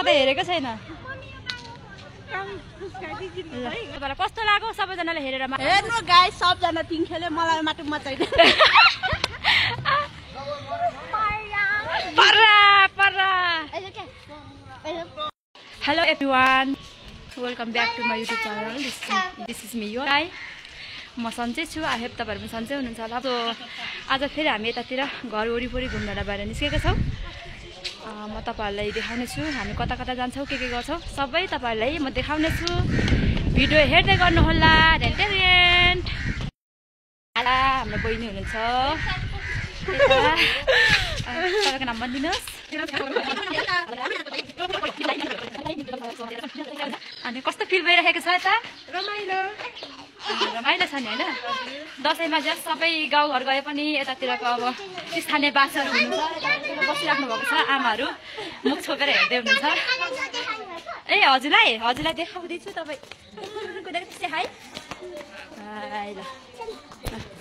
म त हेरेको छैन। तपाईँलाई कस्तो लाग्यो सबैजनाले हेरेर? हेर्नु गाइस, सबजना पिङ खेले, मलाई मात्र मचाइदिनु। Hello everyone, welcome back to my YouTube channel. This is me, your guy. म सन्चै छु। आई होप तपाईहरु पनि सन्चै हुनुहुन्छ होला। सो आज फेरि हामी यतातिर घर वरिपरि घुम्नलाई बाहिर निस्केका छौं। म तपाईहरुलाई देखाउने छु हामी कता कता जान्छौं, के गर्छौं, सबै तपाईहरुलाई म देखाउने छु। भिडियो हेर्दै गर्नु होला। रेन्टेरियन्ट आला हाम्रो बहिनी हुनुहुन्छ। तपाईको नाम भन्दिनुस्। अनि कस्तो फिल भइरहेको छ यता? रमाइलो छ नि हैन? दशैंमा जस सबै गाउँघर गए पनि यतातिरको अब स्थानीय बासहरु हुनुहुन्छ, बसिराख्नु भएको छ। आमाहरु मुख छोपेर हेर्दै हुनुहुन्छ। ए हजुरलाई देखाउँदै छु। तपाई हाई हाई। ल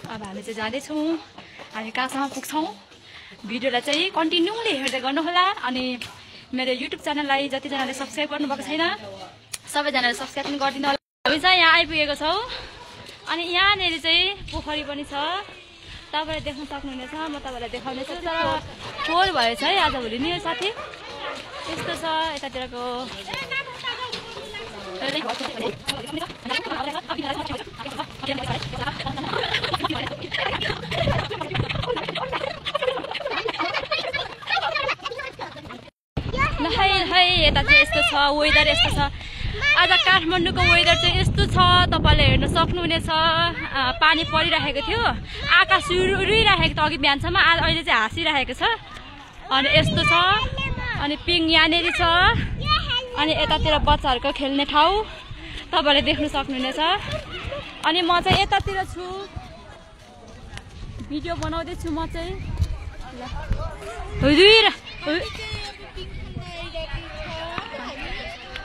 अब हामी चाहिँ जाँदै छौं। हामी कहाँसम्म पुग्छौं भिडियोलाई चाहिँ कन्टिन्युली हेर्दै गर्नु होला। अनि मेरो YouTube च्यानललाई जतिजनाले सब्स्क्राइब गर्नुभएको छैन सबैजनाले सब्स्क्राइब पनि गरिदिनु होला। हामी चाहिँ यहाँ आइपुगेको छौं। अनि यहाँनेरि चाहिँ पोखरी पनि छ, तपाईले देख्न सक्नुहुनेछ। म तपाईलाई देखाउने छु। तर फोहोर भएछ है आजभोलि नि यो साथी। यस्तो छ यतातिरको। यता चाहिँ यस्तो छ, वेदर यस्तो छ। आज काठमाडौँको वेदर चाहिँ यस्तो छ, तपाईले हेर्न सक्नुहुनेछ। पानी परिरहेको थियो, आकाश उडिरहेको थियो अघि बिहानसम्म, अहिले चाहिँ हाँसिरहेको छ। अनि यस्तो छ। अनि पिङ यहाँनेरि छ। अनि यतातिर बच्चाहरुको खेल्ने ठाउँ तपाईले देख्न सक्नुहुनेछ। अनि म चाहिँ यतातिर छु, भिडियो बनाउँदै छु म चाहिँ।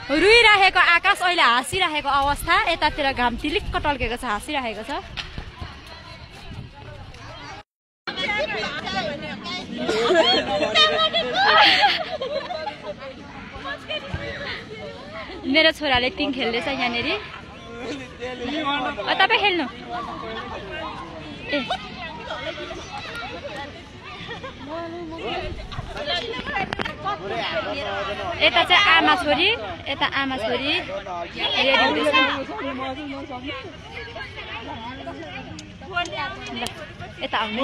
रुइरहेको आकाश, अहिले हाँसिरहेको अवस्था। यतातिर घाम टिलिक्क टल्केको छ, हाँसिरहेको छ। मेरो छोराले पिङ खेल्दैछ यहाँनेरि। तपाईँ खेल्नु? ए यता चाहिँ आमा छोरी, यता आमा छोरी रेडी हुँदैछ। यता आउनु।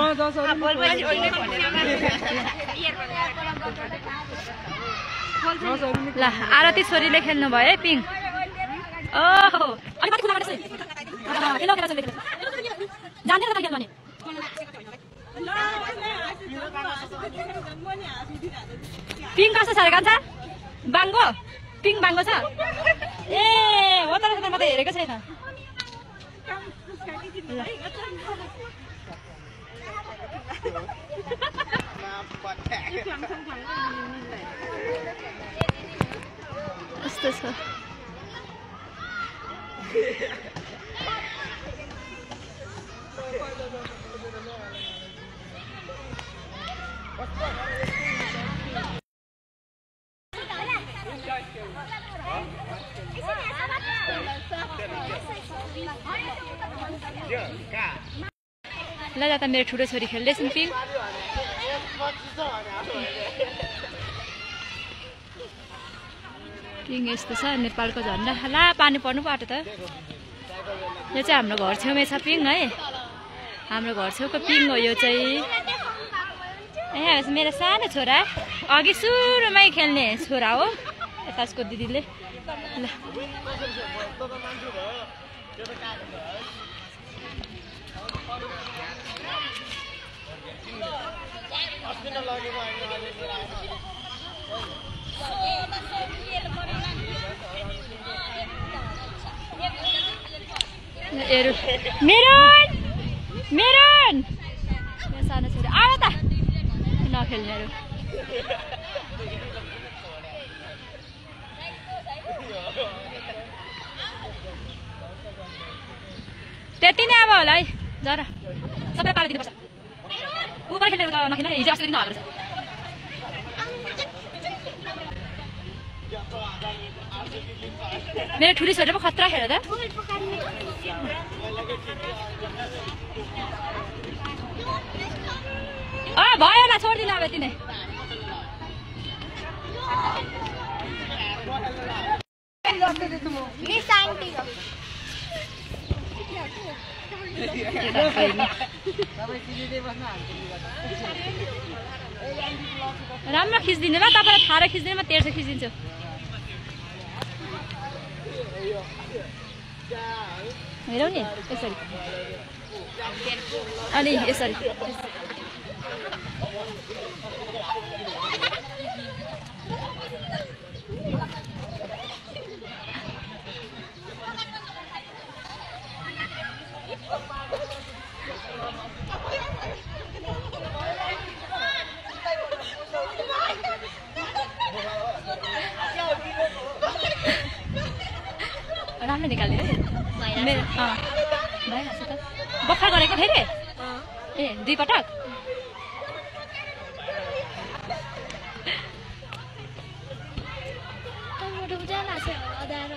ल आरती छोरीले खेल्नु भयो है पिङ। ओहो पिङ कस्तो छ रे कान्छा? बाङ्गो पिङ बाङ्गो छ? ए हो त, म त हेरेको छैन। यस्तो छ। ल त मेरो ठुलो छोरी खेल्दैछन् पिङ। पिङ यस्तो छ नेपालको झन्डा। ला पानी पर्नु पाटो त। यो चाहिँ हाम्रो घर छेउमै छ पिङ है। हाम्रो घर छेउको पिङ हो यो चाहिँ। ए मेरो सानो छोरा, अघि सुरुमै खेल्ने छोरा हो यता उसको दिदीले। ल मेरोन मेरोन मेरो सानो छोरी आऊ त नखेल्नेहरू। त्यति नै अब होला है। जरा सबै पालो दिनुपर्छ। ऊपर खेल्ने नखेल्ने हिजो अस्ति दिन नहाल्छ। मेरो ठुली छोरी पो खतरा खेल त भयो ल छोड्दिनु अब यति नै राम्रो खिचिदिनु ल तपाईँलाई थाहा खिच्दैन म 1300 खिचिदिन्छु हेरौ नि यसरी अनि यसरी राम्रो निकाल्यो मेरो भइरहेको छ त बक्खा गरेको फेरि ए 2 पटक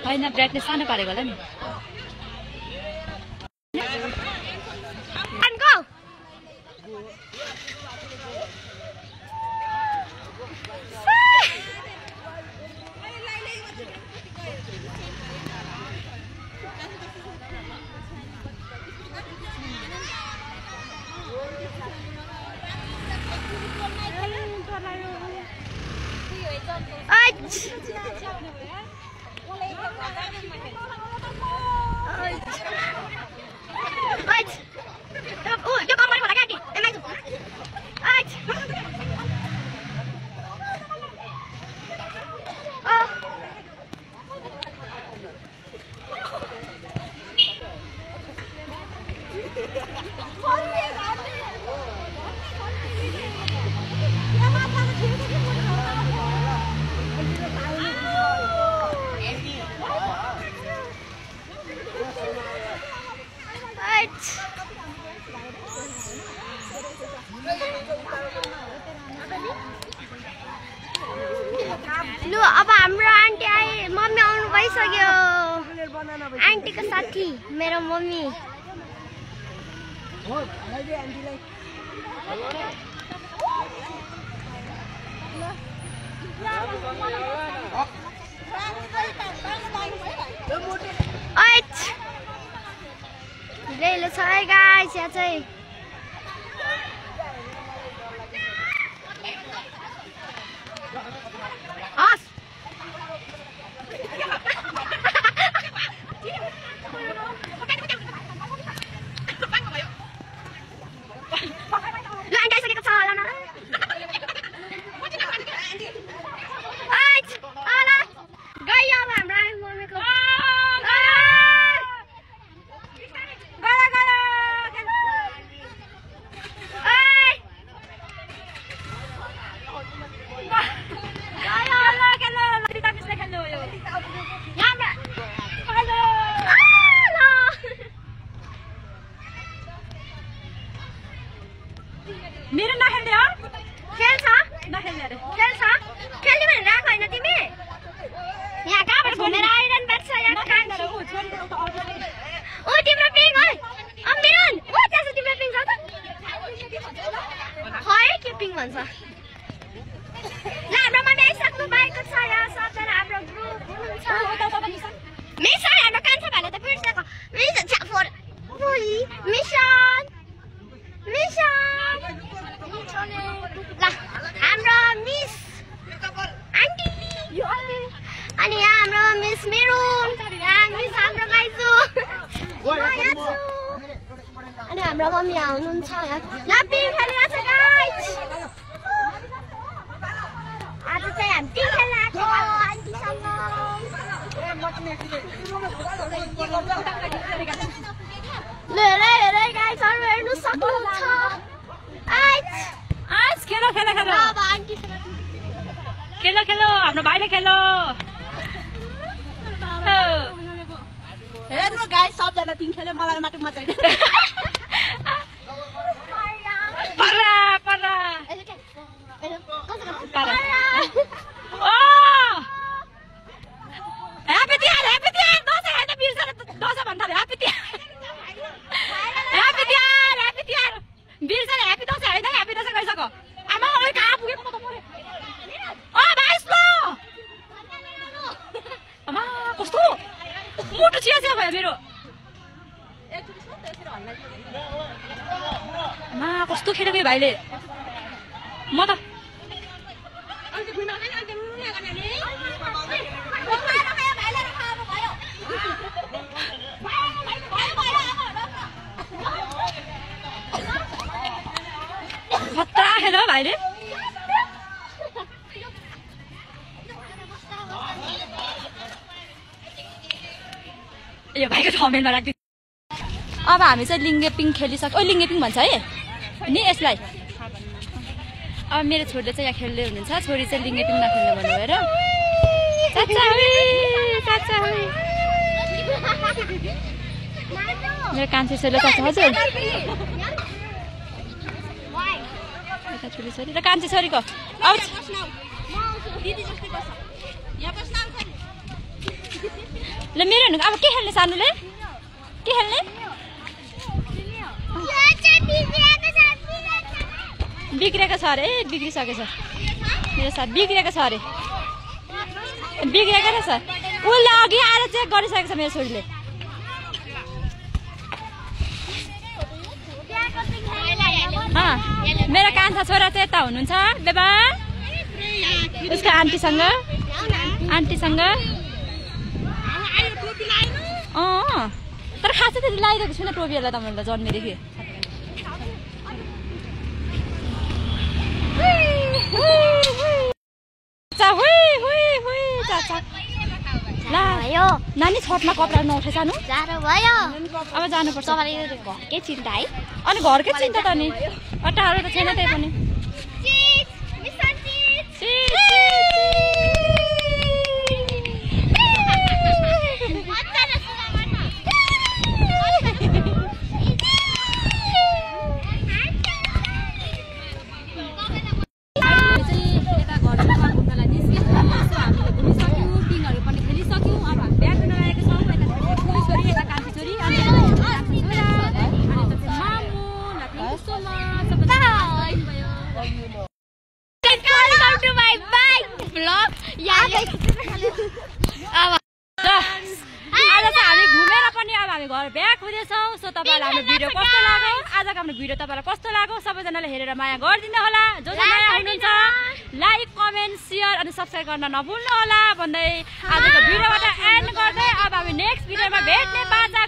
होइन ब्राइटनेस सानो पारेको होला नि लु अब हाम्रो आन्टी आए मम्मी आउनु भइसक्यो आन्टीको साथी मेरो मम्मी ढिलो छ है गाइस यहाँ चाहिँ मेरो नखेल्ने हो खेल्छ नखेल्ने अरे खेल्छ खेल्ने भनेर आएको होइन तिमी यहाँ कहाँबाट घुमेर आइरहनु भएको छ यहाँ कान्छी ओ तिम्रो पिङ है अमिरन ओ त्यहाँ तिम्रो पिङ छ त है के पिङ भन्छ ल हाम्रो मम्मी आइसक्नु भएको छ यहाँ सबजना हाम्रो ग्रुप हुनुहुन्छ मिसन हाम्रो कान्छा भाइले त बिर्सेको मिसन छाफोर मिसन मिसन ल हाम्रो मिस आन्टी अनि यहाँ हाम्रो मिस मेरो यहाँ मिस हाम्रो गाइजु अनि हाम्रो मम्मी यहाँ हुनुहुन्छ ल पिङ खेलिरहेको छ गाइज आज चाहिँ हामी पिङ खेल्न आएको आन्टीसँग ल हेरै गाइजहरू हेर्नु सक्नुहुन्छ आज खेलो खेलो खेलो अब आन्टी खेलो खेलो हाम्रो भाइले खेलो हेर्नु गाइस सबजना पिङ खेल्यो मलाई मात्र मजा आइदैन पर्रा पर्रा पर्रा ओ ह्यापी दियार भयो मेरो मा कस्तो खेलेको यो भाइले म त खतरा खेल्यो भाइले यो भाइको कमेन्टमा राख्दिनु अब हामी चाहिँ लिङ्गे पिङ खेलिसक्यो लिङ्गे पिङ भन्छ है नि यसलाई अब मेरो छोरीले चाहिँ यहाँ खेल्दै हुनुहुन्छ छोरी चाहिँ लिङ्गे पिङ नखेल्नु भन्नुभयो र मेरो कान्छी छोरीले चाचा हजुर छोरी छोरी र कान्छी छोरीको अब ल मेरो हेर्नु अब के खेल्ने सानोले के खेल्ने बिग्रेको छ अरे बिग्रिसकेछ मेरो साथ बिग्रेको छ अरे बिग्रेको रहेछ उसले अघि आएर चेक गरिसकेको छ मेरो छोरीले मेरो कान्छा छोरा चाहिँ यता हुनुहुन्छ बेबा उसको आन्टीसँग तर खासै त्यति लगाइदिएको छुइनँ टोपीहरूलाई तपाईँहरूलाई जन्मेदेखि नानी छतमा कपडा नउठे जानु अब जानुपर्छ घरकै चिन्ता है अनि घरकै चिन्ता त नि टाढो त छैन त्यही पनि घर ब्याक हुँदैछौँ सो तपाईँलाई हाम्रो भिडियो कस्तो लाग्यो आजको हाम्रो भिडियो तपाईँलाई कस्तो लाग्यो सबैजनाले हेरेर माया गरिदिनु होला जो नयाँ हुनुहुन्छ लाइक कमेन्ट सेयर अनि सब्सक्राइब गर्न नभुल्नु होला भन्दै आजको भिडियोबाट एन्ड गर्दै अब हामी नेक्स्ट भिडियोमा भेट्ने बाचा